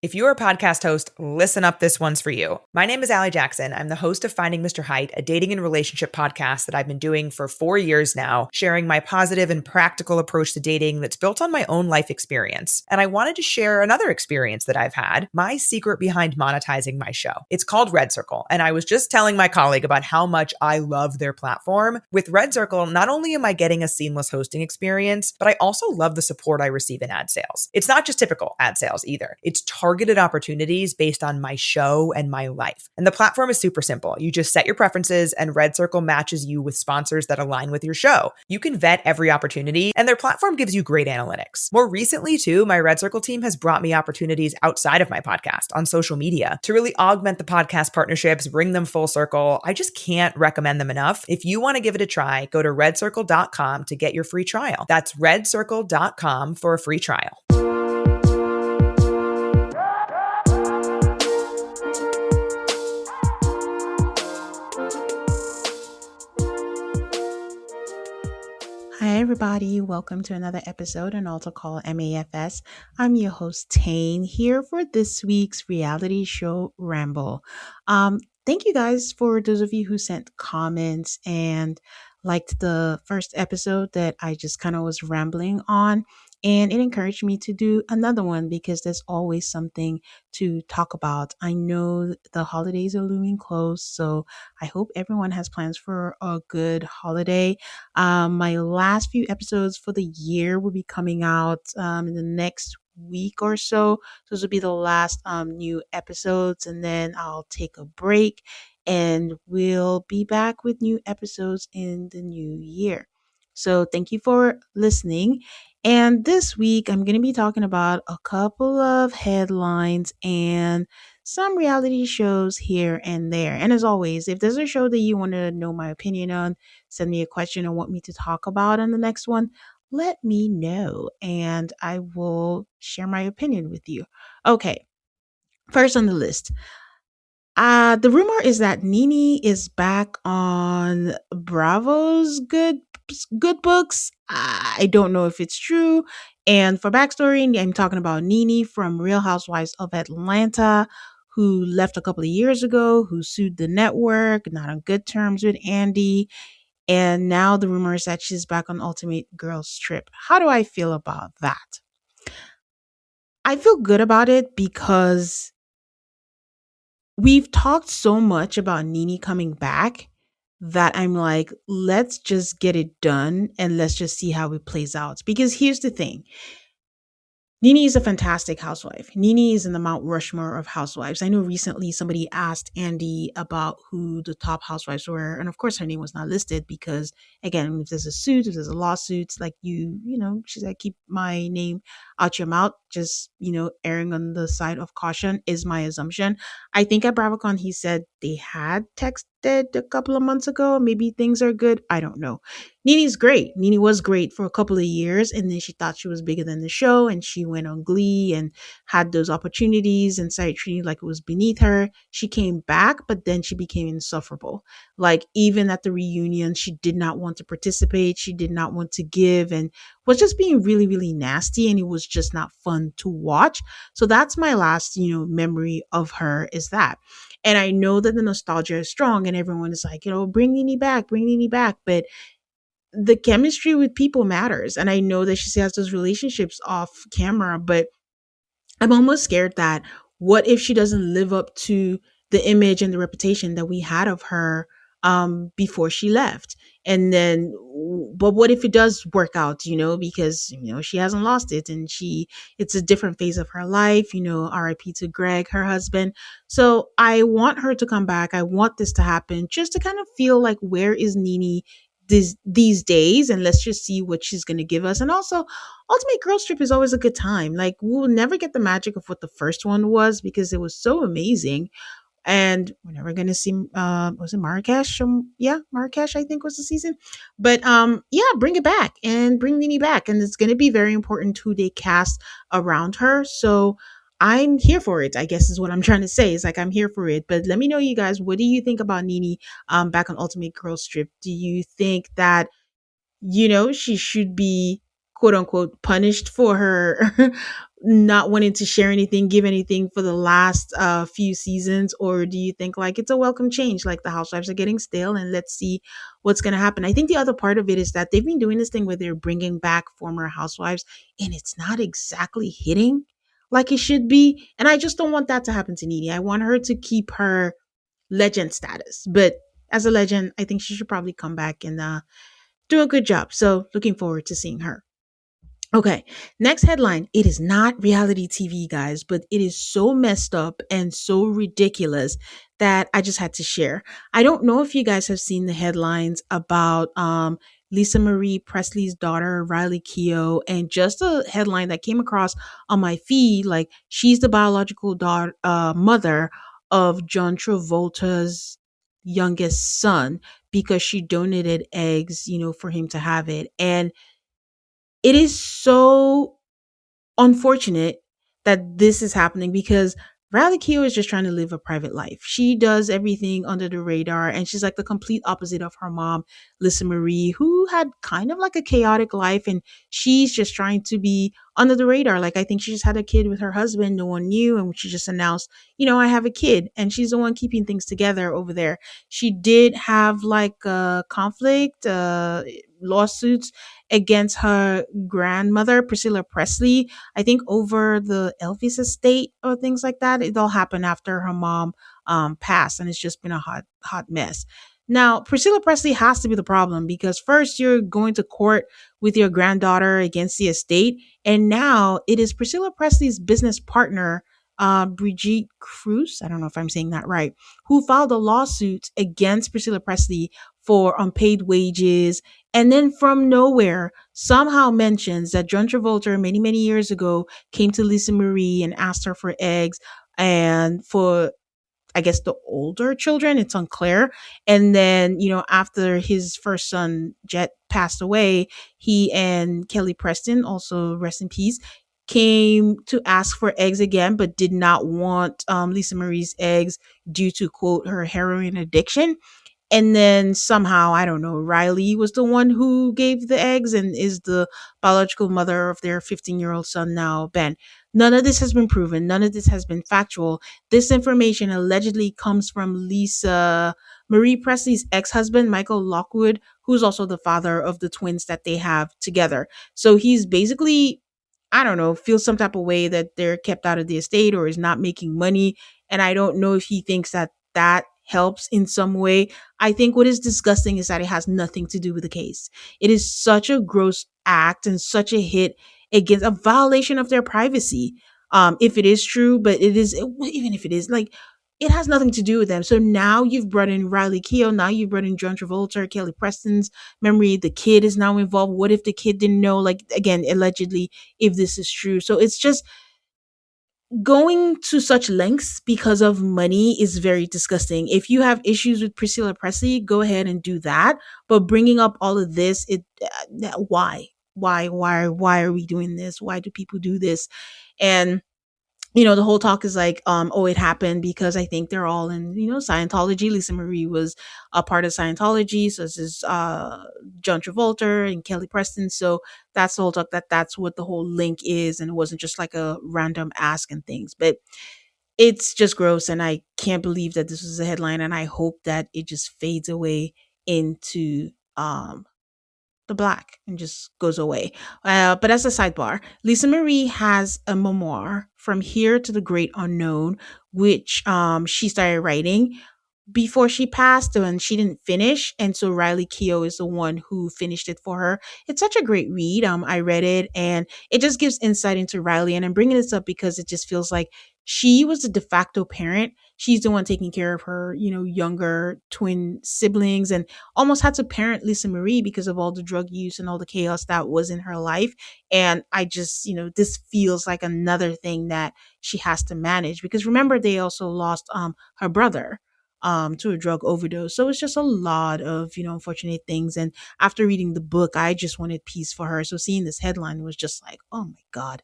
If you're a podcast host, listen up, this one's for you. My name is Allie Jackson. I'm the host of Finding Mr. Height, a dating and relationship podcast that I've been doing for 4 years now, sharing my positive and practical approach to dating that's built on my own life experience. And I wanted to share another experience that I've had, my secret behind monetizing my show. It's called Red Circle, and I was just telling my colleague about how much I love their platform. With Red Circle, not only am I getting a seamless hosting experience, but I also love the support I receive in ad sales. It's not just typical ad sales either. It's targeted opportunities based on my show and my life. And the platform is super simple. You just set your preferences and Red Circle matches you with sponsors that align with your show. You can vet every opportunity and their platform gives you great analytics. More recently too, my Red Circle team has brought me opportunities outside of my podcast on social media to really augment the podcast partnerships, bring them full circle. I just can't recommend them enough. If you want to give it a try, go to redcircle.com to get your free trial. That's redcircle.com for a free trial. Hi everybody, welcome to another episode on Altar Call MAFS. I'm your host Tane, here for this week's reality show Ramble. Thank you guys for those of you who sent comments and liked the first episode that I just kind of was rambling on. And it encouraged me to do another one because there's always something to talk about. I know the holidays are looming close, so I hope everyone has plans for a good holiday. My last few episodes for the year will be coming out in the next week or so. Those will be the last new episodes, and then I'll take a break and we'll be back with new episodes in the new year. So thank you for listening. And this week, I'm going to be talking about a couple of headlines and some reality shows here and there. And as always, if there's a show that you want to know my opinion on, send me a question or want me to talk about on the next one, let me know and I will share my opinion with you. Okay, first on the list. The rumor is that Nene is back on Bravo's good books. I don't know if it's true. And for backstory, I'm talking about Nene from Real Housewives of Atlanta, who left a couple of years ago, who sued the network, not on good terms with Andy. And now the rumor is that she's back on Ultimate Girls Trip. How do I feel about that? I feel good about it because we've talked so much about Nene coming back that I'm like, let's just get it done and let's just see how it plays out. Because here's the thing. Nene is a fantastic housewife. Nene is in the Mount Rushmore of housewives. I know recently somebody asked Andy about who the top housewives were. And of course, her name was not listed because, again, if there's a suit, if there's a lawsuit, like she said, keep my name out your mouth. Just, erring on the side of caution is my assumption. I think at BravoCon, he said they had texted a couple of months ago. Maybe things are good. I don't know. Nene's great. Nene was great for a couple of years, and then she thought she was bigger than the show, and she went on Glee and had those opportunities and started treating it like it was beneath her. She came back, but then she became insufferable. Like, even at the reunion, she did not want to participate. She did not want to give and was just being really, really nasty, and it was just not fun to watch. So that's my last, memory of her is that. And I know that the nostalgia is strong and everyone is like, bring Nene back. But the chemistry with people matters. And I know that she still has those relationships off camera, but I'm almost scared that what if she doesn't live up to the image and the reputation that we had of her before she left? And then, but what if it does work out, because, she hasn't lost it and it's a different phase of her life, RIP to Greg, her husband. So I want her to come back. I want this to happen just to kind of feel like, where is Nene these days, and let's just see what she's going to give us. And also, Ultimate Girls Trip is always a good time. Like, we'll never get the magic of what the first one was because it was so amazing. And we're never going to see, was it Marrakesh? Marrakesh, I think, was the season. But bring it back and bring Nene back. And it's going to be very important who they cast around her. So I'm here for it, I guess is what I'm trying to say. It's like, I'm here for it. But let me know, you guys, what do you think about Nene back on Ultimate Girls Trip? Do you think that, she should be, quote unquote, punished for her not wanting to share anything, give anything for the last few seasons, or do you think like it's a welcome change, like the housewives are getting stale and let's see what's going to happen? I think the other part of it is that they've been doing this thing where they're bringing back former housewives and it's not exactly hitting like it should be, and I just don't want that to happen to Nene. I want her to keep her legend status, but as a legend, I think she should probably come back and do a good job. So looking forward to seeing her. Okay, next headline. It is not reality TV, guys, but it is so messed up and so ridiculous that I just had to share. I don't know if you guys have seen the headlines about Lisa Marie Presley's daughter, Riley Keough, and just a headline that came across on my feed, like she's the biological daughter, mother of John Travolta's youngest son because she donated eggs, for him to have it. And it is so unfortunate that this is happening because Riley Keough is just trying to live a private life. She does everything under the radar, and she's like the complete opposite of her mom, Lisa Marie, who had kind of like a chaotic life, and she's just trying to be under the radar. Like, I think she just had a kid with her husband, no one knew, and she just announced, I have a kid, and she's the one keeping things together over there. She did have like a conflict, lawsuits against her grandmother, Priscilla Presley, I think over the Elvis estate or things like that. It all happened after her mom passed, and it's just been a hot mess. Now, Priscilla Presley has to be the problem because first you're going to court with your granddaughter against the estate, and now it is Priscilla Presley's business partner, Brigitte Cruz, I don't know if I'm saying that right, who filed a lawsuit against Priscilla Presley for unpaid wages, and then from nowhere somehow mentions that John Travolta many, many years ago came to Lisa Marie and asked her for eggs and for, I guess, the older children. It's unclear. And then, after his first son, Jet, passed away, he and Kelly Preston, also rest in peace, came to ask for eggs again, but did not want Lisa Marie's eggs due to, quote, her heroin addiction. And then somehow, I don't know, Riley was the one who gave the eggs and is the biological mother of their 15-year-old son now, Ben. None of this has been proven. None of this has been factual. This information allegedly comes from Lisa Marie Presley's ex-husband, Michael Lockwood, who's also the father of the twins that they have together. So he's basically, I don't know, feels some type of way that they're kept out of the estate or is not making money. And I don't know if he thinks that that helps in some way. I think what is disgusting is that it has nothing to do with the case. It is such a gross act and such a hit against a violation of their privacy. If it is true, but it is, even if it is, like, it has nothing to do with them. So now you've brought in Riley Keough. Now you've brought in John Travolta, Kelly Preston's memory. The kid is now involved. What if the kid didn't know? Like, again, allegedly, if this is true. So it's just, going to such lengths because of money is very disgusting. If you have issues with Priscilla Presley, go ahead and do that. But bringing up all of this, why? Why are we doing this? Why do people do this? And the whole talk is like, oh, it happened because I think they're all in, Scientology. Lisa Marie was a part of Scientology. So this is John Travolta and Kelly Preston. So that's the whole talk, that's what the whole link is. And it wasn't just like a random ask and things, but it's just gross. And I can't believe that this was a headline. And I hope that it just fades away into the black and just goes away. But as a sidebar, Lisa Marie has a memoir, From Here to the Great Unknown, which she started writing before she passed and she didn't finish. And so Riley Keough is the one who finished it for her. It's such a great read. I read it and it just gives insight into Riley. And I'm bringing this up because it just feels like she was the de facto parent. She's the one taking care of her, younger twin siblings and almost had to parent Lisa Marie because of all the drug use and all the chaos that was in her life. And I just, this feels like another thing that she has to manage because remember, they also lost her brother to a drug overdose. So it's just a lot of, unfortunate things. And after reading the book, I just wanted peace for her. So seeing this headline was just like, oh my God,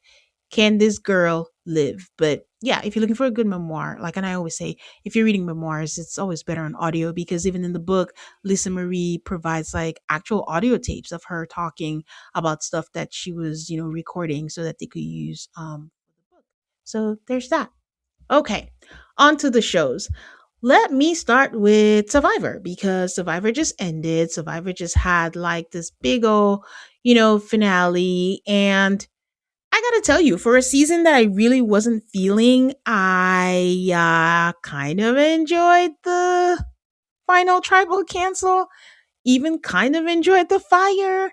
can this girl live? But yeah, if you're looking for a good memoir, like, and I always say, if you're reading memoirs, it's always better on audio because even in the book, Lisa Marie provides like actual audio tapes of her talking about stuff that she was, recording so that they could use So there's that. Okay, on to the shows. Let me start with Survivor because Survivor just ended. Survivor just had like this big old, finale. And I gotta tell you, for a season that I really wasn't feeling, I kind of enjoyed the final tribal cancel, even kind of enjoyed the fire,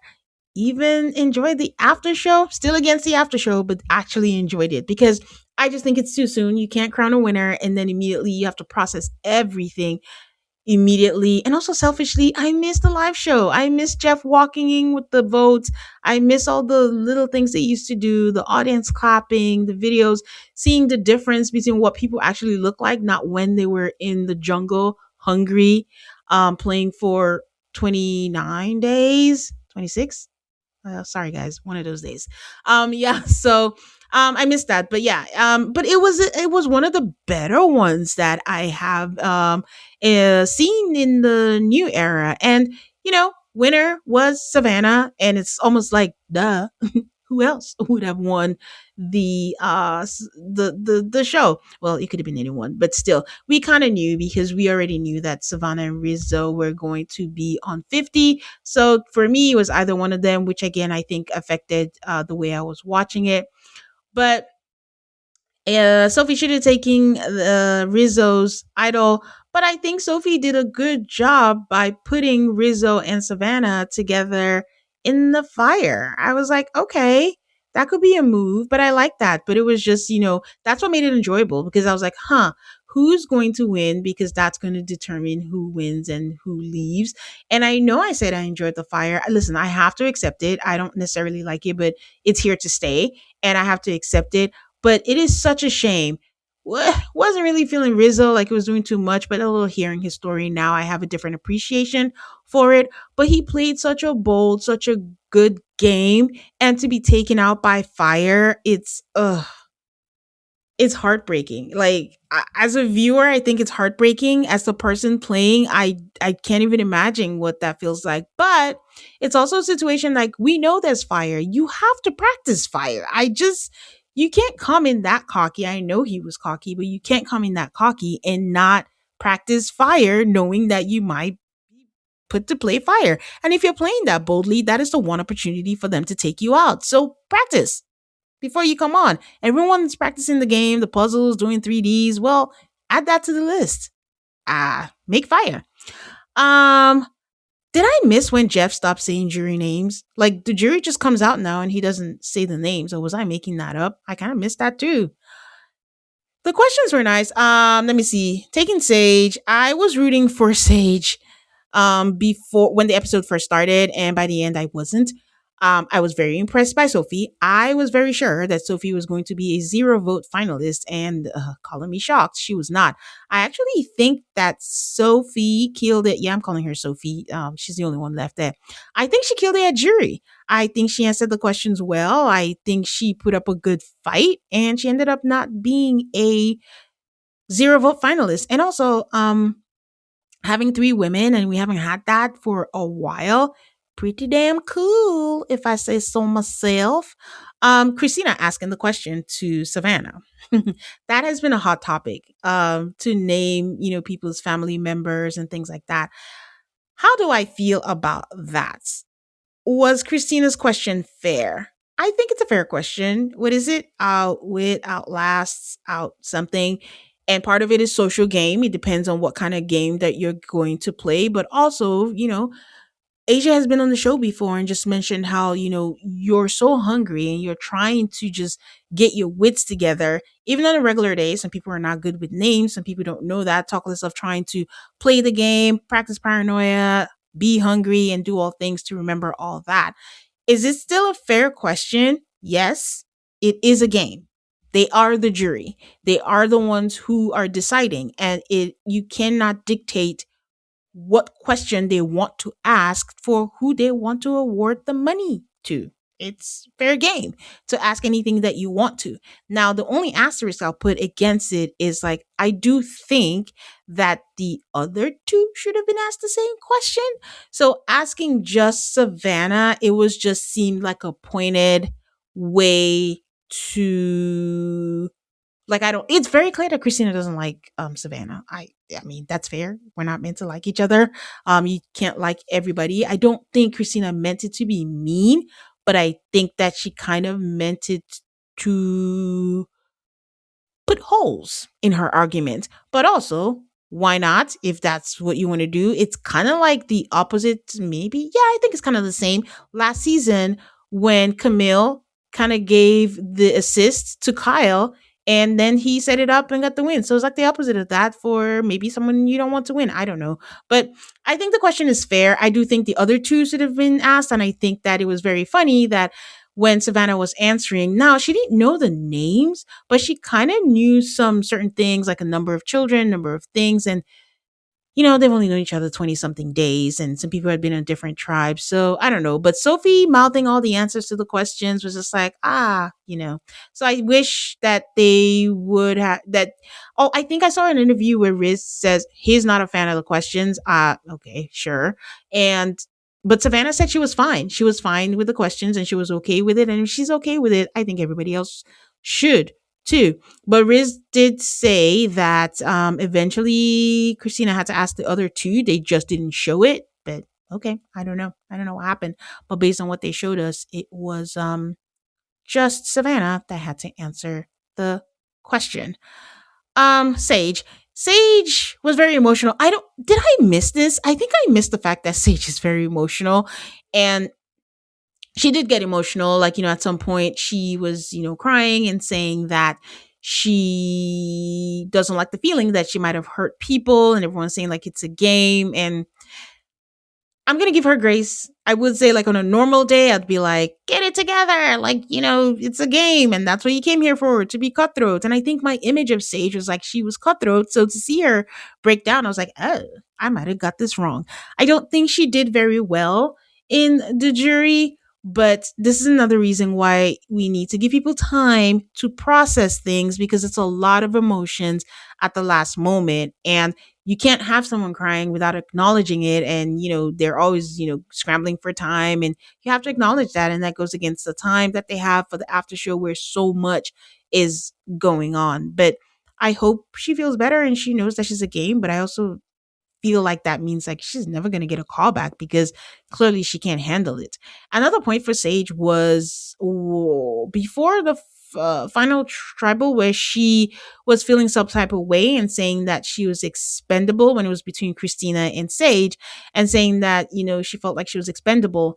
even enjoyed the after show. Still against the after show, but actually enjoyed it because I just think it's too soon. You can't crown a winner and then immediately you have to process everything immediately. And also selfishly, I miss the live show. I miss Jeff walking in with the votes. I miss all the little things they used to do, the audience clapping, the videos, seeing the difference between what people actually look like, not when they were in the jungle, hungry, playing for 29 days, 26. Sorry guys, one of those days. Yeah, so I missed that, but yeah, but it was one of the better ones that I have seen in the new era. And winner was Savannah, and it's almost like duh, who else would have won the show? Well, it could have been anyone, but still, we kind of knew because we already knew that Savannah and Rizzo were going to be on 50. So for me, it was either one of them, which again I think affected the way I was watching it. But Sophie should have taken Rizzo's idol, but I think Sophie did a good job by putting Rizzo and Savannah together in the fire. I was like, okay, that could be a move, but I like that. But it was just, that's what made it enjoyable because I was like, huh, who's going to win? Because that's going to determine who wins and who leaves. And I know I said I enjoyed the fire. Listen, I have to accept it. I don't necessarily like it, but it's here to stay and I have to accept it. But it is such a shame. Wasn't really feeling Rizzo like it was doing too much, but a little hearing his story now, I have a different appreciation for it. But he played such a bold, such a good game, and to be taken out by fire, it's heartbreaking. Like as a viewer, I think it's heartbreaking. As the person playing, I can't even imagine what that feels like. But it's also a situation like we know there's fire. You have to practice fire. You can't come in that cocky. I know he was cocky, but you can't come in that cocky and not practice fire knowing that you might be put to play fire. And if you're playing that boldly, that is the one opportunity for them to take you out. So practice before you come on. Everyone's practicing the game, the puzzles, doing 3Ds. Well, add that to the list. Make fire. Um, did I miss when Jeff stopped saying jury names? Like the jury just comes out now and he doesn't say the names. Or was I making that up? I kind of missed that too. The questions were nice. Let me see. Taking Sage. I was rooting for Sage before when the episode first started, and by the end I wasn't. I was very impressed by Sophie. I was very sure that Sophie was going to be a zero vote finalist, and calling me shocked, she was not. I actually think that Sophie killed it. Yeah, I'm calling her Sophie. She's the only one left there. I think she killed it at jury. I think she answered the questions well. I think she put up a good fight, and she ended up not being a zero vote finalist. And also, having three women, and we haven't had that for a while. Pretty damn cool, if I say so myself. Christina asking the question to Savannah. That has been a hot topic. To name, people's family members and things like that. How do I feel about that? Was Christina's question fair? I think it's a fair question. What is it? Outwit, outlasts, out something. And part of it is social game. It depends on what kind of game that you're going to play. But also, Asia has been on the show before and just mentioned how, you're so hungry and you're trying to just get your wits together. Even on a regular day, some people are not good with names. Some people don't know that. Talk less of trying to play the game, practice paranoia, be hungry, and do all things to remember all that. Is it still a fair question? Yes, it is a game. They are the jury. They are the ones who are deciding, and you cannot dictate what question they want to ask for who they want to award the money to. It's fair game to ask anything that you want to. Now, the only asterisk I'll put against it is like, I do think that the other two should have been asked the same question. So asking just Savannah, it was just seemed like a pointed way to Like I don't. It's very clear that Christina doesn't like Savannah. I mean that's fair. We're not meant to like each other. You can't like everybody. I don't think Christina meant it to be mean, but I think that she kind of meant it to put holes in her argument. But also, why not? If that's what you want to do, it's kind of like the opposite, maybe. Yeah, I think it's kind of the same. Last season, when Camille kind of gave the assist to Kyle, and then he set it up and got the win. So it's like the opposite of that for maybe someone you don't want to win. I don't know. But I think the question is fair. I do think the other two should have been asked. And I think that it was very funny that when Savannah was answering, now she didn't know the names, but she kind of knew some certain things, like a number of children, number of things. And they've only known each other 20 something days, and some people had been in different tribes. So I don't know. But Sophie mouthing all the answers to the questions was just like, So I wish that they would have that. Oh, I think I saw an interview where Riz says he's not a fan of the questions. Okay, sure. And but Savannah said she was fine. She was fine with the questions and she was okay with it. And if she's okay with it, I think everybody else should too. But Riz did say that eventually Christina had to ask the other two. They just didn't show it. But okay, I don't know. I don't know what happened. But based on what they showed us, it was just Savannah that had to answer the question. Sage. Sage was very emotional. Did I miss this? I think I missed the fact that Sage is very emotional. And she did get emotional. Like, at some point she was, crying and saying that she doesn't like the feeling that she might have hurt people, and everyone's saying like it's a game. And I'm going to give her grace. I would say, like, on a normal day, I'd be like, get it together. Like, it's a game and that's what you came here for, to be cutthroat. And I think my image of Sage was like she was cutthroat. So to see her break down, I was like, oh, I might have got this wrong. I don't think she did very well in the jury, but this is another reason why we need to give people time to process things, because it's a lot of emotions at the last moment. And you can't have someone crying without acknowledging it. And, they're always, scrambling for time, and you have to acknowledge that. And that goes against the time that they have for the after show where so much is going on. But I hope she feels better and she knows that she's a game. But I also feel like that means like she's never going to get a call back, because clearly she can't handle it. Another point for Sage was before the final tribal, where she was feeling some type of way and saying that she was expendable when it was between Christina and Sage, and saying that, she felt like she was expendable.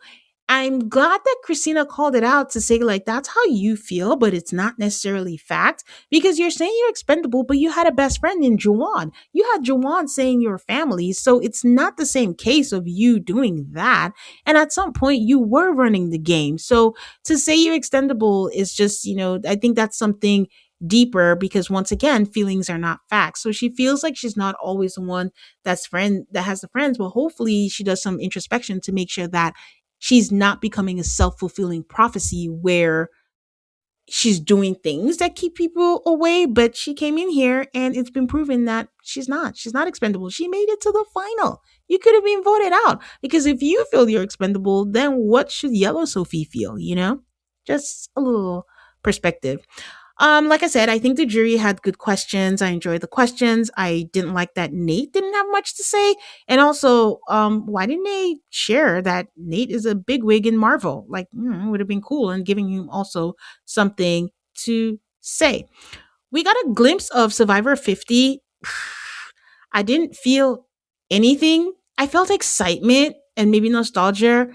I'm glad that Christina called it out to say, like, that's how you feel, but it's not necessarily fact, because you're saying you're expendable, but you had a best friend in Juwan. You had Juwan saying you're family. So it's not the same case of you doing that. And at some point, you were running the game. So to say you're extendable is just, I think that's something deeper, because once again, feelings are not facts. So she feels like she's not always the one that has the friends, but hopefully she does some introspection to make sure that she's not becoming a self-fulfilling prophecy where she's doing things that keep people away. But she came in here and it's been proven that she's not expendable. She made it to the final. You could have been voted out, because if you feel you're expendable, then what should Yellow Sophie feel? Just a little perspective. Like I said, I think the jury had good questions. I enjoyed the questions. I didn't like that Nate didn't have much to say. And also, why didn't they share that Nate is a bigwig in Marvel? Like, it would have been cool, and giving him also something to say. We got a glimpse of Survivor 50. I didn't feel anything. I felt excitement and maybe nostalgia,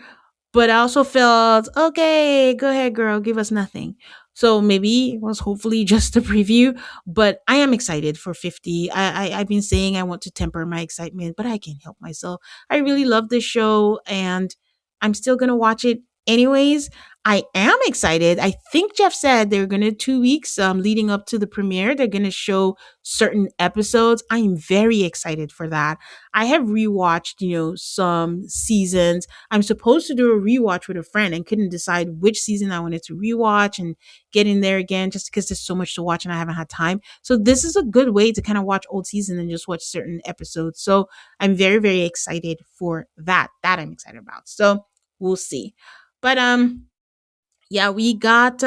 but I also felt, okay, go ahead, girl, give us nothing. So maybe it was hopefully just a preview, but I am excited for 50. I've been saying I want to temper my excitement, but I can't help myself. I really love this show, and I'm still going to watch it anyways. I am excited. I think Jeff said they're going to 2 weeks leading up to the premiere. They're going to show certain episodes. I'm very excited for that. I have rewatched, some seasons. I'm supposed to do a rewatch with a friend and couldn't decide which season I wanted to rewatch and get in there again, just because there's so much to watch and I haven't had time. So this is a good way to kind of watch old season and just watch certain episodes. So I'm very, very excited for that. That I'm excited about. So we'll see. But yeah, we got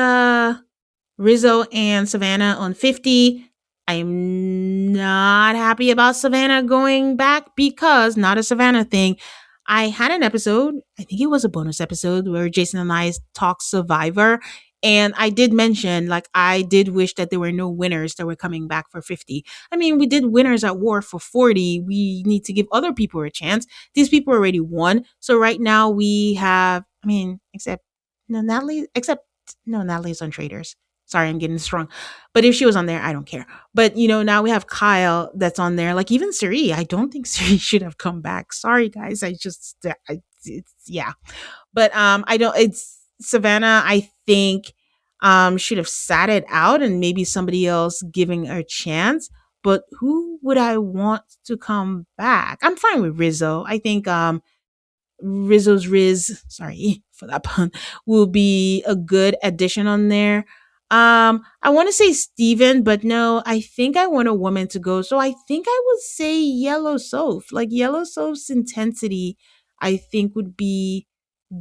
Rizzo and Savannah on 50. I'm not happy about Savannah going back because not a Savannah thing. I had an episode, I think it was a bonus episode, where Jason and I talked Survivor. And I did mention, like, I did wish that there were no winners that were coming back for 50. I mean, we did winners at war for 40. We need to give other people a chance. These people already won. So right now we have, I mean, Natalie's on Traders. Sorry, I'm getting this wrong. But if she was on there, I don't care. But now we have Kyle that's on there. Like even Suri, I don't think Suri should have come back. Sorry, guys. It's yeah. But I don't. It's Savannah. I think should have sat it out and maybe somebody else giving her a chance. But who would I want to come back? I'm fine with Rizzo. I think Rizzo's Riz, sorry for that pun, will be a good addition on there. I want to say Steven, but no, I think I want a woman to go. So I think I would say Yellow Soph. Like Yellow Soph's intensity, I think would be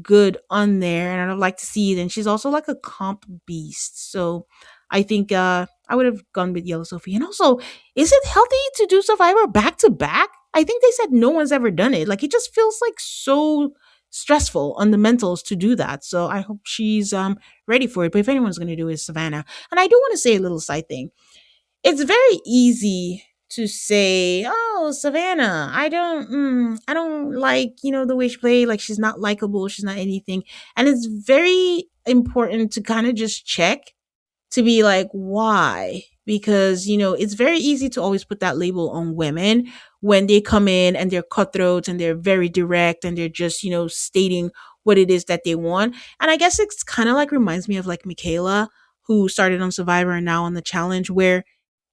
good on there, and I'd like to see it. And she's also like a comp beast. So I think I would have gone with Yellow Sophie. And also, is it healthy to do Survivor back to back? I think they said no one's ever done it. Like it just feels like so stressful on the mentals to do that. So I hope she's ready for it. But if anyone's gonna do it, it's Savannah. And I do want to say a little side thing. It's very easy to say, "Oh, Savannah, I don't like the way she played. Like she's not likable. She's not anything." And it's very important to kind of just check to be like, why? Because, it's very easy to always put that label on women when they come in and they're cutthroats and they're very direct and they're just, stating what it is that they want. And I guess it's kind of like reminds me of like Michaela, who started on Survivor and now on the challenge, where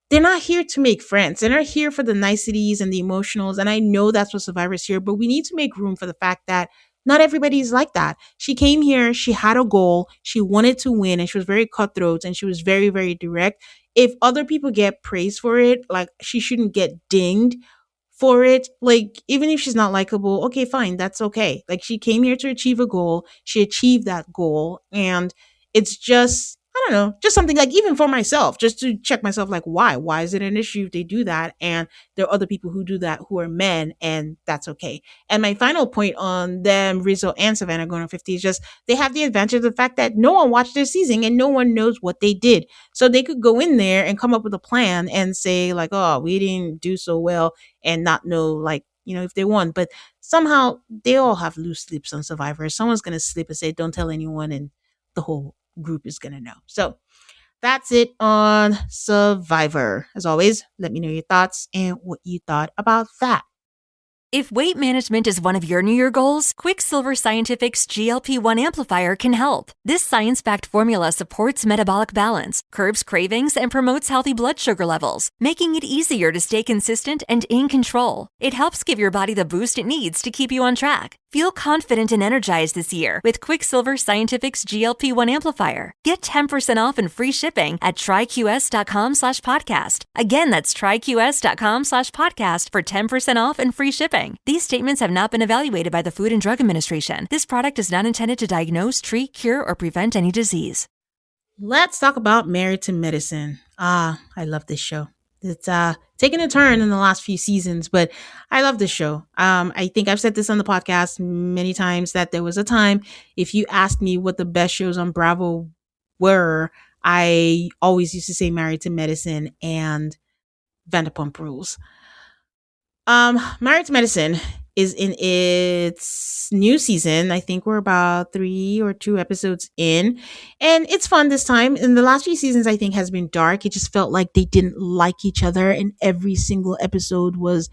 they're not here to make friends. They're not here for the niceties and the emotionals. And I know that's what Survivor's here, but we need to make room for the fact that not everybody's like that. She came here, she had a goal, she wanted to win, and she was very cutthroat and she was very, very direct. If other people get praise for it, like she shouldn't get dinged for it. Like, even if she's not likable, okay, fine, that's okay. Like, she came here to achieve a goal, she achieved that goal, and it's just, I don't know, just something like even for myself, just to check myself, like, why? Why is it an issue if they do that? And there are other people who do that who are men, and that's okay. And my final point on them, Rizzo and Savannah going on 50 is just they have the advantage of the fact that no one watched their season and no one knows what they did. So they could go in there and come up with a plan and say, like, oh, we didn't do so well, and not know, like, if they won. But somehow they all have loose sleeps on Survivor. Someone's going to slip and say, don't tell anyone, and the whole group is going to know. So that's it on Survivor. As always, let me know your thoughts and what you thought about that. If weight management is one of your New Year goals, Quicksilver Scientific's GLP-1 amplifier can help. This science-backed formula supports metabolic balance, curbs cravings, and promotes healthy blood sugar levels, making it easier to stay consistent and in control. It helps give your body the boost it needs to keep you on track. Feel confident and energized this year with Quicksilver Scientific's GLP-1 amplifier. Get 10% off and free shipping at tryqs.com/podcast. Again, that's tryqs.com/podcast for 10% off and free shipping. These statements have not been evaluated by the Food and Drug Administration. This product is not intended to diagnose, treat, cure, or prevent any disease. Let's talk about Married to Medicine. I love this show. It's taken a turn in the last few seasons, but I love this show. I think I've said this on the podcast many times that there was a time, if you asked me what the best shows on Bravo were, I always used to say Married to Medicine and Vanderpump Rules. Married to Medicine is in its new season. I think we're about 3 or 2 episodes in, and it's fun this time. In the last few seasons, I think has been dark. It just felt like they didn't like each other, and every single episode was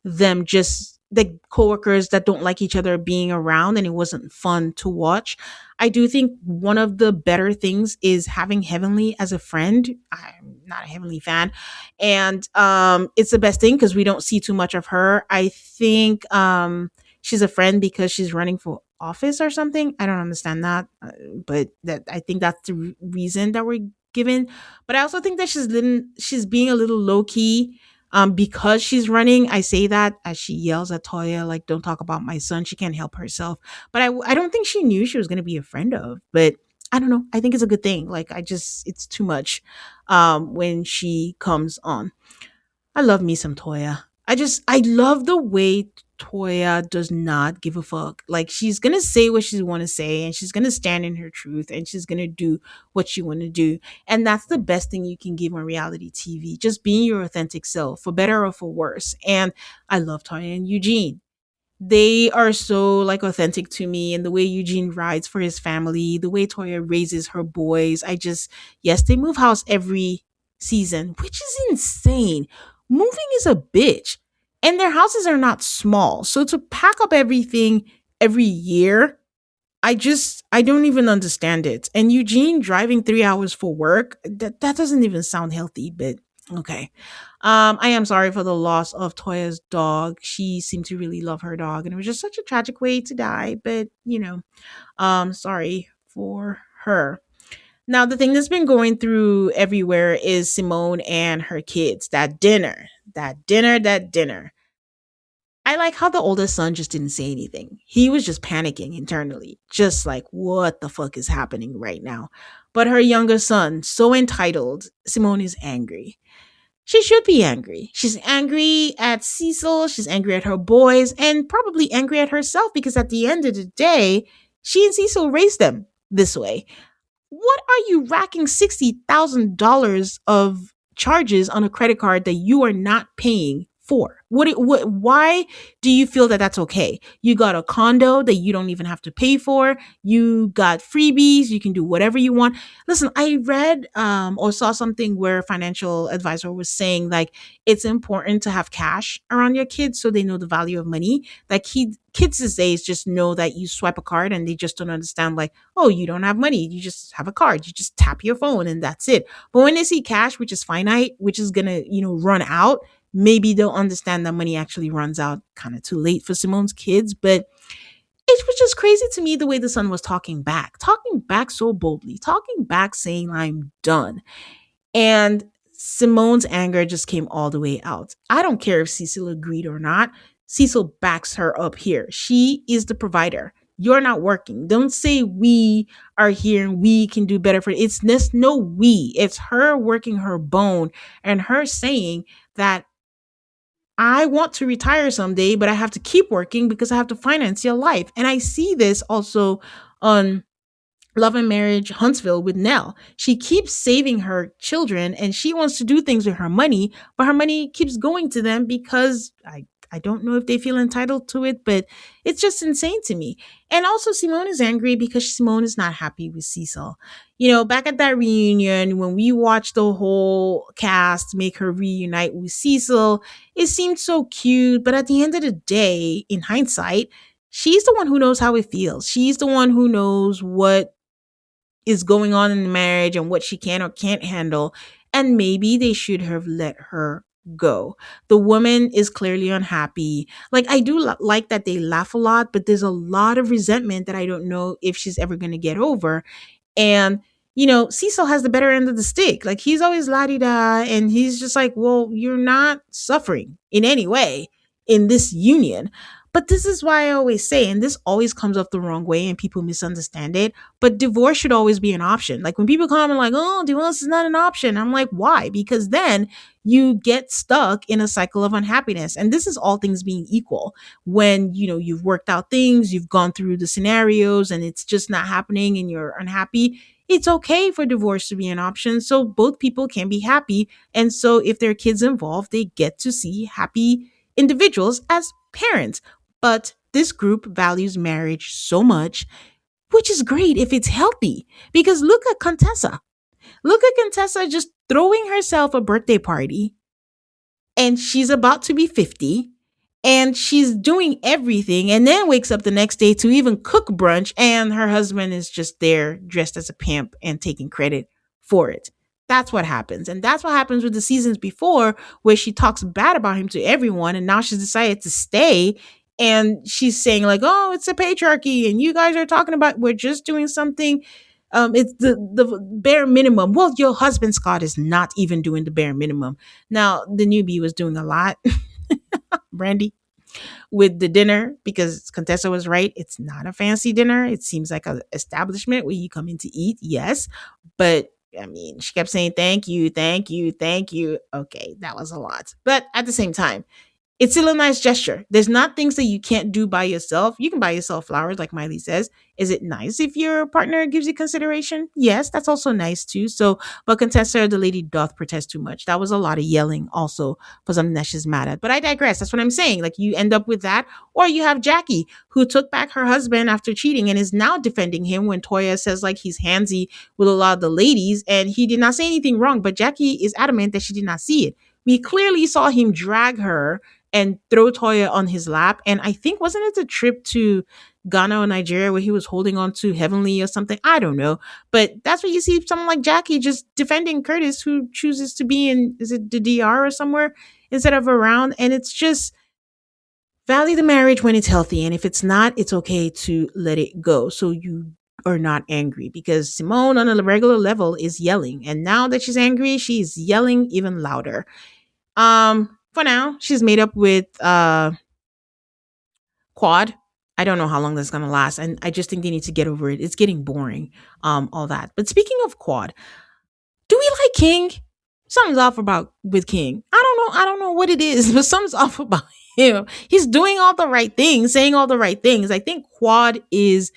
them just the coworkers that don't like each other being around, and it wasn't fun to watch. I do think one of the better things is having Heavenly as a friend. I'm not a Heavenly fan, and it's the best thing because we don't see too much of her. I think she's a friend because she's running for office or something. I don't understand that, but that I think that's the reason that we're given. But I also think that she's being a little low key because she's running. I say that as she yells at Toya, like, don't talk about my son. She can't help herself. But I don't think she knew she was going to be a friend of. But I don't know. I think it's a good thing. Like it's too much when she comes on. I love me some Toya. I love the way Toya does not give a fuck. Like she's gonna say what she want to say, and she's gonna stand in her truth, and she's gonna do what she want to do. And that's the best thing you can give on reality TV. Just being your authentic self, for better or for worse. And I love Toya and Eugene. They are so like authentic to me, and the way Eugene rides for his family, the way Toya raises her boys. Yes, they move house every season, which is insane. Moving is a bitch, and their houses are not small. So to pack up everything every year, I don't even understand it. And Eugene driving 3 hours for work, that doesn't even sound healthy, but okay. I am sorry for the loss of Toya's dog. She seemed to really love her dog, and it was just such a tragic way to die. But sorry for her. Now, the thing that's been going through everywhere is Simone and her kids. That dinner. I like how the oldest son just didn't say anything. He was just panicking internally, just like, what the fuck is happening right now? But her younger son, so entitled, Simone is angry. She should be angry. She's angry at Cecil, she's angry at her boys, and probably angry at herself because at the end of the day, she and Cecil raised them this way. What are you racking $60,000 of charges on a credit card that you are not paying for? Why do you feel that that's okay? You got a condo that you don't even have to pay for. You got freebies. You can do whatever you want. Listen, I read or saw something where a financial advisor was saying like it's important to have cash around your kids so they know the value of money. Like kids these days just know that you swipe a card and they just don't understand like, oh, you don't have money. You just have a card. You just tap your phone and that's it. But when they see cash, which is finite, which is gonna, run out, maybe they'll understand that money actually runs out kind of too late for Simone's kids. But it was just crazy to me the way the son was talking back so boldly, talking back saying, I'm done. And Simone's anger just came all the way out. I don't care if Cecil agreed or not. Cecil backs her up here. She is the provider. You're not working. Don't say we are here and we can do better for it. It's this no we. It's her working her bone and her saying that I want to retire someday, but I have to keep working because I have to finance your life. And I see this also on Love and Marriage Huntsville with Nell. She keeps saving her children and she wants to do things with her money, but her money keeps going to them because I don't know if they feel entitled to it, but it's just insane to me. And also Simone is angry because Simone is not happy with Cecil. Back at that reunion, when we watched the whole cast make her reunite with Cecil, it seemed so cute. But at the end of the day, in hindsight, she's the one who knows how it feels. She's the one who knows what is going on in the marriage and what she can or can't handle. And maybe they should have let her go. The woman is clearly unhappy. Like, I do like that they laugh a lot, but there's a lot of resentment that I don't know if she's ever going to get over. And Cecil has the better end of the stick. Like, he's always la-di-da, and he's just like, well, you're not suffering in any way in this union. But this is why I always say, and this always comes up the wrong way and people misunderstand it, but divorce should always be an option. Like when people come and like, oh, divorce is not an option. I'm like, why? Because then you get stuck in a cycle of unhappiness. And this is all things being equal. When, you've worked out things, you've gone through the scenarios and it's just not happening and you're unhappy. It's okay for divorce to be an option. So both people can be happy. And so if there are kids involved, they get to see happy individuals as parents. But this group values marriage so much, which is great if it's healthy. Because look at Contessa. Look at Contessa just throwing herself a birthday party. And she's about to be 50. And she's doing everything. And then wakes up the next day to even cook brunch. And her husband is just there dressed as a pimp and taking credit for it. That's what happens. And that's what happens with the seasons before, where she talks bad about him to everyone. And now she's decided to stay. And she's saying like, oh, it's a patriarchy. And you guys are talking about we're just doing something. It's the bare minimum. Well, your husband, Scott, is not even doing the bare minimum. Now, the newbie was doing a lot. Brandy. with the dinner, because Contessa was right. It's not a fancy dinner. It seems like an establishment where you come in to eat, yes. But I mean, she kept saying, thank you, thank you, thank you. Okay, that was a lot. But at the same time, it's still a nice gesture. There's not things that you can't do by yourself. You can buy yourself flowers, like Miley says. Is it nice if your partner gives you consideration? Yes, that's also nice too. So, but Contessa, the lady doth protest too much. That was a lot of yelling also for something that she's mad at. But I digress. That's what I'm saying. Like, you end up with that. Or you have Jackie, who took back her husband after cheating and is now defending him when Toya says like he's handsy with a lot of the ladies and he did not say anything wrong. But Jackie is adamant that she did not see it. We clearly saw him drag her and throw Toya on his lap. And I think, wasn't it the trip to Ghana or Nigeria where he was holding on to Heavenly or something? I don't know. But that's where you see someone like Jackie just defending Curtis, who chooses to be in, is it the DR or somewhere instead of around? And it's just, value the marriage when it's healthy. And if it's not, it's okay to let it go. So you are not angry, because Simone on a regular level is yelling. And now that she's angry, she's yelling even louder. For now, she's made up with Quad. I don't know how long that's gonna last, and I just think they need to get over it. It's getting boring, all that. But speaking of Quad, do we like King? Something's off about with King. I don't know what it is, but something's off about him. He's doing all the right things, saying all the right things. I think Quad is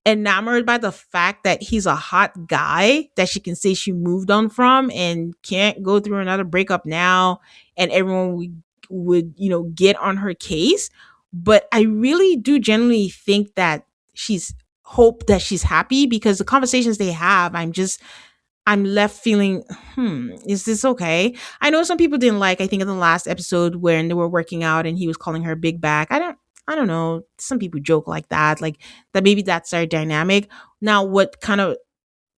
enamored by the fact that he's a hot guy that she can say she moved on from and can't go through another breakup now, and everyone would get on her case. But I really do genuinely think that she's hope that she's happy, because the conversations they have, I'm left feeling, is this okay? I know some people didn't like, I think in the last episode when they were working out and he was calling her big back. I don't know. Some people joke like that, maybe that's their dynamic. Now, what kind of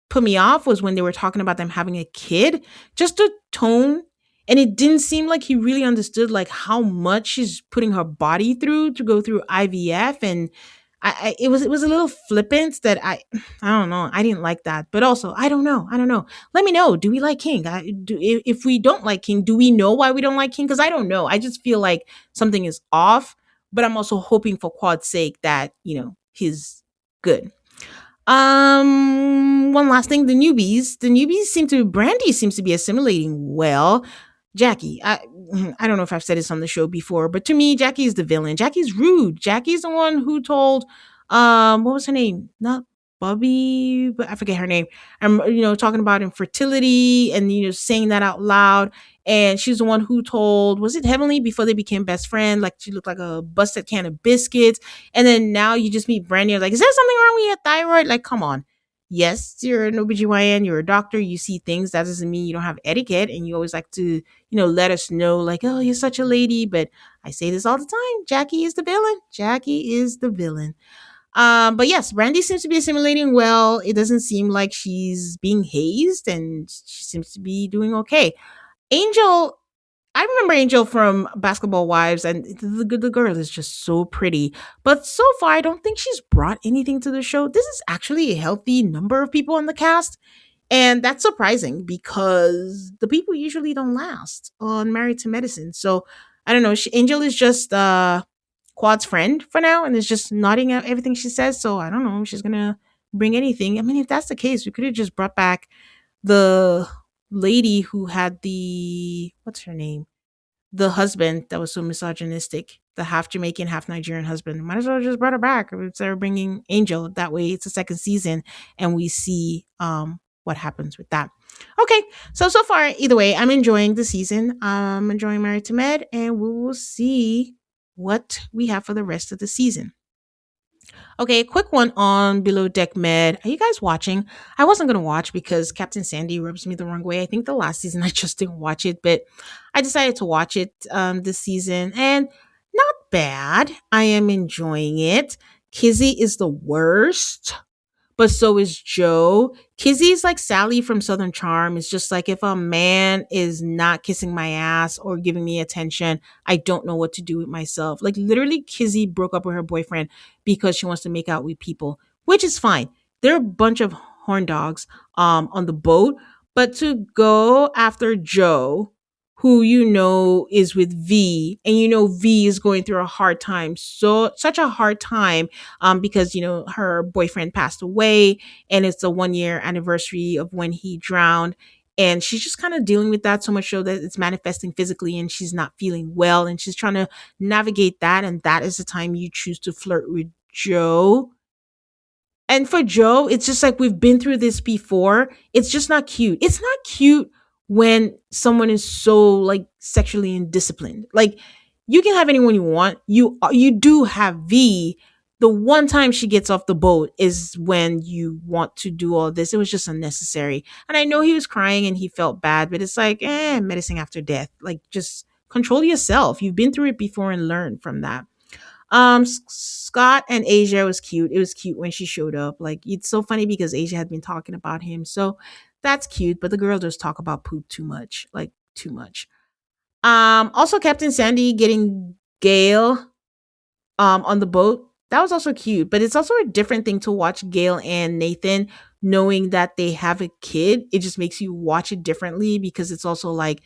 put me off was when they were talking about them having a kid, just the tone. And it didn't seem like he really understood like how much she's putting her body through to go through IVF. And it was a little flippant that I don't know. I didn't like that. But also, I don't know. Let me know. Do we like King? If we don't like King, do we know why we don't like King? Because I don't know. I just feel like something is off. But I'm also hoping for Quad's sake that, he's good. One last thing, the newbies. Brandy seems to be assimilating well. Jackie, I don't know if I've said this on the show before, but to me, Jackie is the villain. Jackie's rude. Jackie's the one who told, what was her name? Not Bubby, but I forget her name. I'm, talking about infertility and, saying that out loud. And she's the one who told, was it Heavenly before they became best friend? Like, she looked like a busted can of biscuits. And then now you just meet Brandy. Like, is there something wrong with your thyroid? Like, come on. Yes, you're an OBGYN, you're a doctor, you see things. That doesn't mean you don't have etiquette. And you always like to, let us know, like, oh, you're such a lady. But I say this all the time. Jackie is the villain. Jackie is the villain. But yes, Brandy seems to be assimilating well. It doesn't seem like she's being hazed, and she seems to be doing okay. Angel, I remember Angel from Basketball Wives, and the girl is just so pretty. But so far, I don't think she's brought anything to the show. This is actually a healthy number of people on the cast. And that's surprising, because the people usually don't last on Married to Medicine. So I don't know. Angel is just Quad's friend for now, and is just nodding at everything she says. So I don't know if she's going to bring anything. I mean, if that's the case, we could have just brought back the lady who had what's her name? The husband that was so misogynistic, the half Jamaican, half Nigerian husband. Might as well just brought her back instead of bringing Angel. That way it's a second season and we see what happens with that. Okay, so far, either way, I'm enjoying the season. I'm enjoying Married to Med, and we will see what we have for the rest of the season. Okay, a quick one on Below Deck Med. Are you guys watching? I wasn't going to watch because Captain Sandy rubs me the wrong way. I think the last season I just didn't watch it, but I decided to watch it this season, and not bad. I am enjoying it. Kizzy is the worst, but so is Joe. Kizzy's like Sally from Southern Charm. It's just like, if a man is not kissing my ass or giving me attention, I don't know what to do with myself. Like, literally, Kizzy broke up with her boyfriend because she wants to make out with people, which is fine. There are a bunch of horn dogs on the boat, but to go after Joe, who is with V, and V is going through a hard time, such a hard time, because her boyfriend passed away, and it's the 1 year anniversary of when he drowned, and she's just kind of dealing with that, so much so that it's manifesting physically, and she's not feeling well, and she's trying to navigate that, and that is the time you choose to flirt with Joe. And for Joe, it's just like, we've been through this before. It's just not cute. It's not cute when someone is so like sexually indisciplined. Like, you can have anyone you want. You do have V. The one time she gets off the boat is when you want to do all this. It was just unnecessary. And I know he was crying and he felt bad, but it's like, medicine after death. Like, just control yourself. You've been through it before and learn from that. Scott and Asia was cute. It was cute when she showed up. Like, it's so funny because Asia had been talking about him. So that's cute, but the girl does talk about poop too much. Like, too much. Also Captain Sandy getting Gail on the boat. That was also cute, but it's also a different thing to watch Gail and Nathan knowing that they have a kid. It just makes you watch it differently, because it's also like,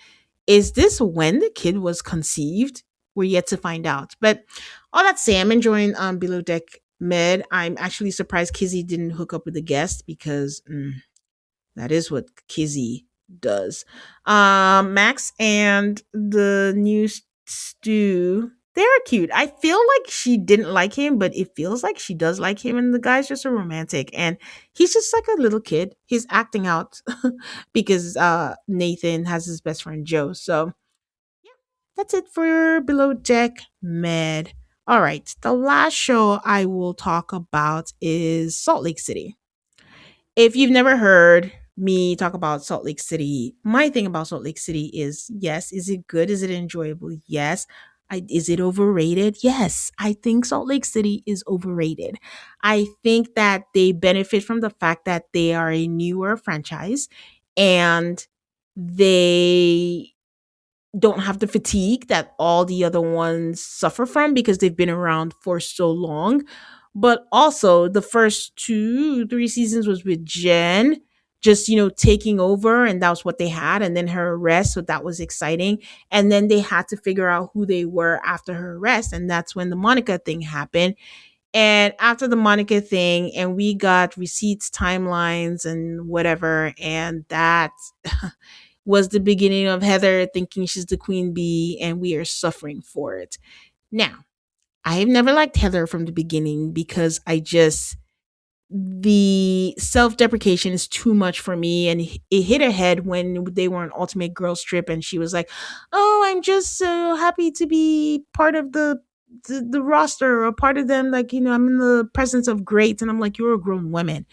is this when the kid was conceived? We're yet to find out. But all that say, I'm enjoying Below Deck Med. I'm actually surprised Kizzy didn't hook up with the guest, because that is what Kizzy does. Max and the new Stu, they're cute. I feel like she didn't like him, but it feels like she does like him, and the guy's just a romantic, and he's just like a little kid. He's acting out because Nathan has his best friend Joe. So that's it for Below Deck Med. All right, the last show I will talk about is Salt Lake City. If you've never heard me talk about Salt Lake City, my thing about Salt Lake City is, yes, is it good? Is it enjoyable? Yes. Is it overrated? Yes. I think Salt Lake City is overrated. I think that they benefit from the fact that they are a newer franchise, and they don't have the fatigue that all the other ones suffer from because they've been around for so long. But also, the first 2, 3 seasons was with Jen, just, taking over, and that was what they had. And then her arrest. So that was exciting. And then they had to figure out who they were after her arrest. And that's when the Monica thing happened. And after the Monica thing, and we got receipts, timelines, and whatever. And that was the beginning of Heather thinking she's the queen bee, and we are suffering for it. Now, I have never liked Heather from the beginning, because the self-deprecation is too much for me, and it hit her head when they were on Ultimate Girls Trip, and she was like, "Oh, I'm just so happy to be part of the roster, or part of them. Like, I'm in the presence of greats." And I'm like, "You're a grown woman.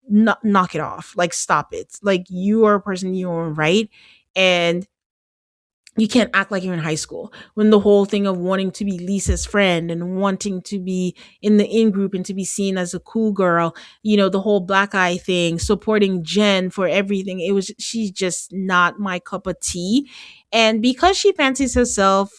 Knock it off. Like, stop it. Like, you are a person in your own right, and you can't act like you're in high school." When the whole thing of wanting to be Lisa's friend and wanting to be in the in group and to be seen as a cool girl, the whole black eye thing, supporting Jen for everything, she's just not my cup of tea. And because she fancies herself,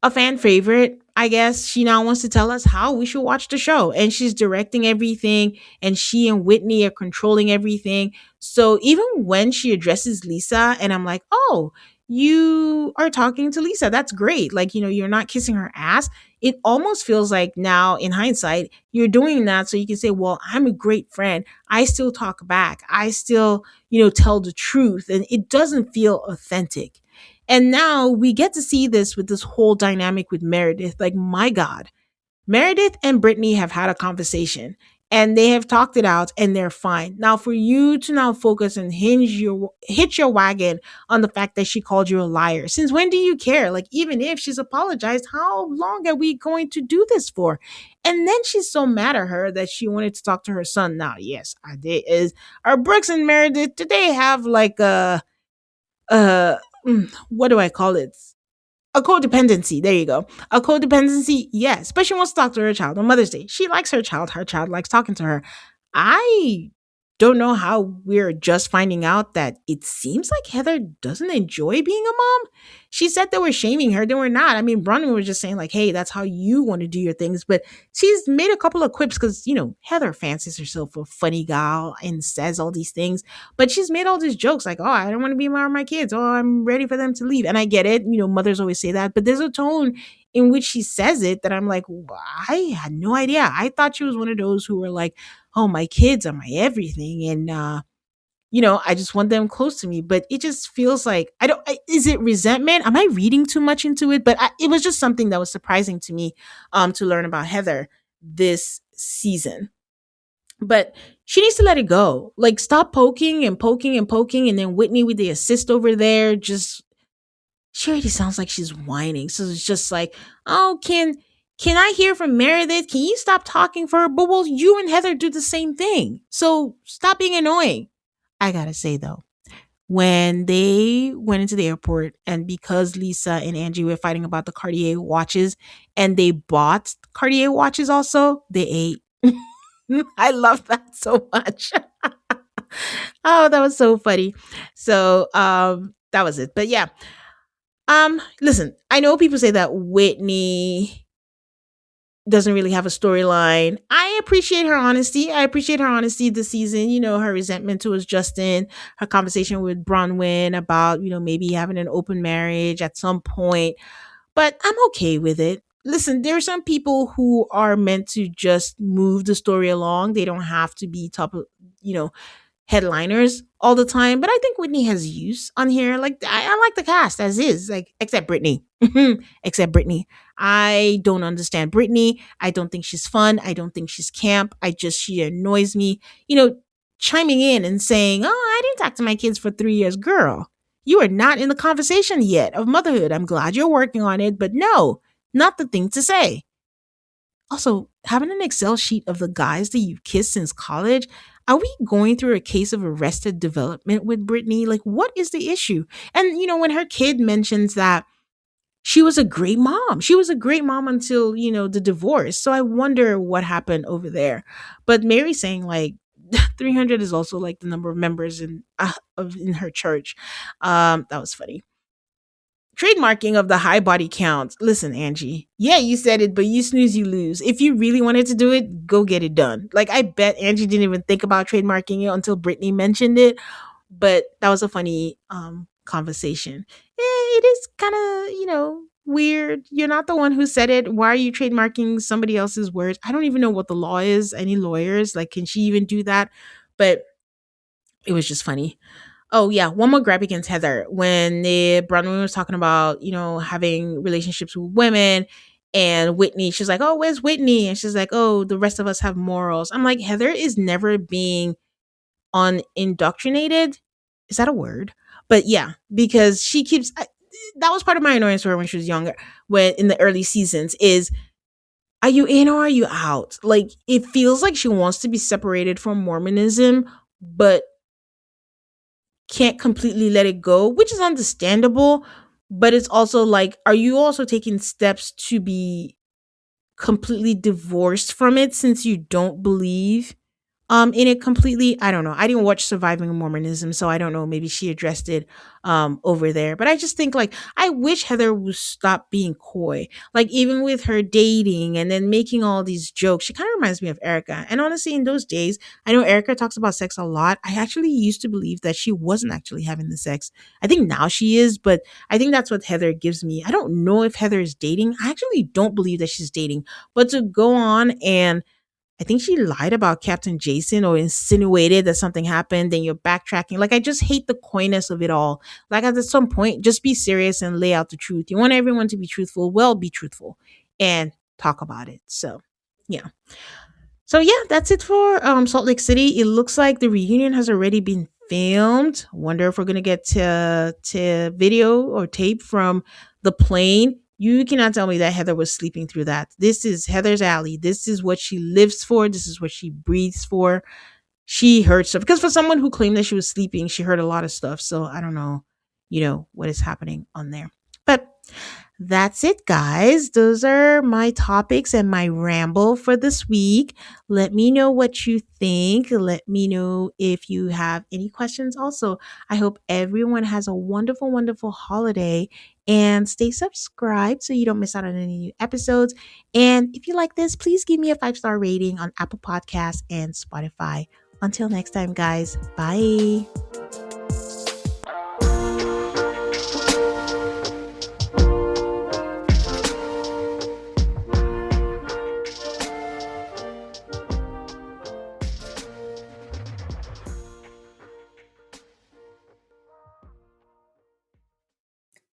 a fan favorite, I guess, she now wants to tell us how we should watch the show. And she's directing everything, and she and Whitney are controlling everything. So even when she addresses Lisa, and I'm like, "Oh, you are talking to Lisa. That's great. Like, you're not kissing her ass." It almost feels like now, in hindsight, you're doing that so you can say, "Well, I'm a great friend. I still talk back. I still, tell the truth." And it doesn't feel authentic. And now we get to see this with this whole dynamic with Meredith. Like, my God, Meredith and Brittany have had a conversation, and they have talked it out, and they're fine. Now, for you to now focus and hit your wagon on the fact that she called you a liar. Since when do you care? Like, even if she's apologized, how long are we going to do this for? And then she's so mad at her that she wanted to talk to her son. Now, yes, are Brooks and Meredith, do they have like what do I call it? A codependency. There you go. A codependency. Yes. But she wants to talk to her child on Mother's Day. She likes her child. Her child likes talking to her. I don't know how we're just finding out that it seems like Heather doesn't enjoy being a mom. She said they were shaming her. They were not. I mean, Bronwyn was just saying, like, hey, that's how you want to do your things. But she's made a couple of quips because, Heather fancies herself a funny gal and says all these things. But she's made all these jokes like, oh, I don't want to be around my kids. Oh, I'm ready for them to leave. And I get it. Mothers always say that. But there's a tone in which she says it that I'm like, I had no idea. I thought she was one of those who were like, oh, my kids are my everything. And, I just want them close to me. But it just feels like, is it resentment? Am I reading too much into it? But it was just something that was surprising to me to learn about Heather this season. But she needs to let it go. Like, stop poking and poking and poking. And then Whitney with the assist over there, she already sounds like she's whining. So it's just like, oh, can I hear from Meredith? Can you stop talking for her? But well, you and Heather do the same thing. So stop being annoying. I gotta say though, when they went into the airport and because Lisa and Angie were fighting about the Cartier watches and they bought Cartier watches also, they ate. I love that so much. Oh, that was so funny. So that was it. But yeah. Listen, I know people say that Whitney doesn't really have a storyline. I appreciate her honesty. This season. Her resentment towards Justin, her conversation with Bronwyn about, maybe having an open marriage at some point. But I'm okay with it. Listen, there are some people who are meant to just move the story along. They don't have to be top of, headliners all the time. But I think Whitney has use on here. Like, I like the cast as is, like, except Brittany. Except Brittany. I don't understand Brittany. I don't think she's fun. I don't think she's camp. She annoys me. Chiming in and saying, oh, I didn't talk to my kids for 3 years. Girl, you are not in the conversation yet of motherhood. I'm glad you're working on it, but no, not the thing to say. Also, having an Excel sheet of the guys that you've kissed since college, are we going through a case of arrested development with Brittany? Like, what is the issue? And, when her kid mentions that she was a great mom. She was a great mom until, the divorce. So I wonder what happened over there. But Mary's saying, like, 300 is also like the number of members in her church. That was funny. Trademarking of the high body count. Listen, Angie. Yeah, you said it, but you snooze, you lose. If you really wanted to do it, go get it done. Like, I bet Angie didn't even think about trademarking it until Brittany mentioned it. But that was a funny conversation. It is kind of, weird. You're not the one who said it. Why are you trademarking somebody else's words? I don't even know what the law is. Any lawyers? Like, can she even do that? But it was just funny. Oh yeah, one more gripe against Heather. When Bronwyn was talking about, having relationships with women and Whitney, she's like, oh, where's Whitney? And she's like, oh, the rest of us have morals. I'm like, Heather is never being unindoctrinated. Is that a word? But yeah, because she keeps, that was part of my annoyance for her when she was younger, when in the early seasons is, are you in or are you out? Like, it feels like she wants to be separated from Mormonism, but can't completely let it go, which is understandable. But it's also like, are you also taking steps to be completely divorced from it since you don't believe in it completely? I don't know. I didn't watch Surviving Mormonism, so I don't know. Maybe she addressed it over there. But I just think, like, I wish Heather would stop being coy. Like, even with her dating and then making all these jokes, she kind of reminds me of Erica. And honestly, in those days, I know Erica talks about sex a lot. I actually used to believe that she wasn't actually having the sex. I think now she is, but I think that's what Heather gives me. I don't know if Heather is dating. I actually don't believe that she's dating. But to go on and I think she lied about Captain Jason or insinuated that something happened, then you're backtracking. Like, I just hate the coyness of it all. Like, at some point, just be serious and lay out the truth. You want everyone to be truthful? Well, be truthful and talk about it. So, yeah. So, yeah, that's it for Salt Lake City. It looks like the reunion has already been filmed. Wonder if we're going to get to video or tape from the plane. You cannot tell me that Heather was sleeping through that. This is Heather's alley. This is what she lives for. This is what she breathes for. She heard stuff. Because for someone who claimed that she was sleeping, she heard a lot of stuff. So I don't know, what is happening on there. But That's it, guys. Those are my topics and my ramble for this week. Let me know what you think. Let me know if you have any questions. Also, I hope everyone has a wonderful, wonderful holiday and stay subscribed so you don't miss out on any new episodes. And if you like this, please give me a 5-star rating on Apple Podcasts and Spotify. Until next time, guys. Bye.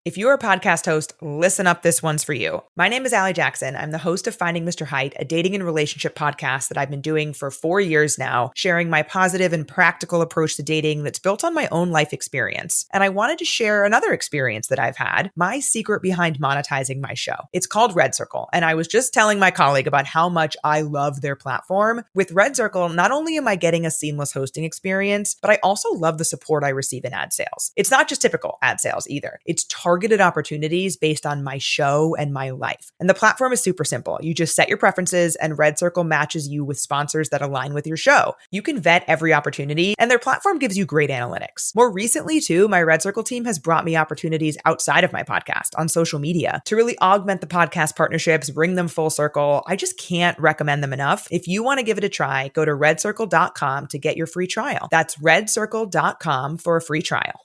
If you're a podcast host, listen up, this one's for you. My name is Allie Jackson. I'm the host of Finding Mr. Height, a dating and relationship podcast that I've been doing for 4 years now, sharing my positive and practical approach to dating that's built on my own life experience. And I wanted to share another experience that I've had, my secret behind monetizing my show. It's called Red Circle, and I was just telling my colleague about how much I love their platform. With Red Circle, not only am I getting a seamless hosting experience, but I also love the support I receive in ad sales. It's not just typical ad sales either. It's targeted opportunities based on my show and my life. And the platform is super simple. You just set your preferences and Red Circle matches you with sponsors that align with your show. You can vet every opportunity and their platform gives you great analytics. More recently too, my Red Circle team has brought me opportunities outside of my podcast on social media to really augment the podcast partnerships, bring them full circle. I just can't recommend them enough. If you want to give it a try, go to redcircle.com to get your free trial. That's redcircle.com for a free trial.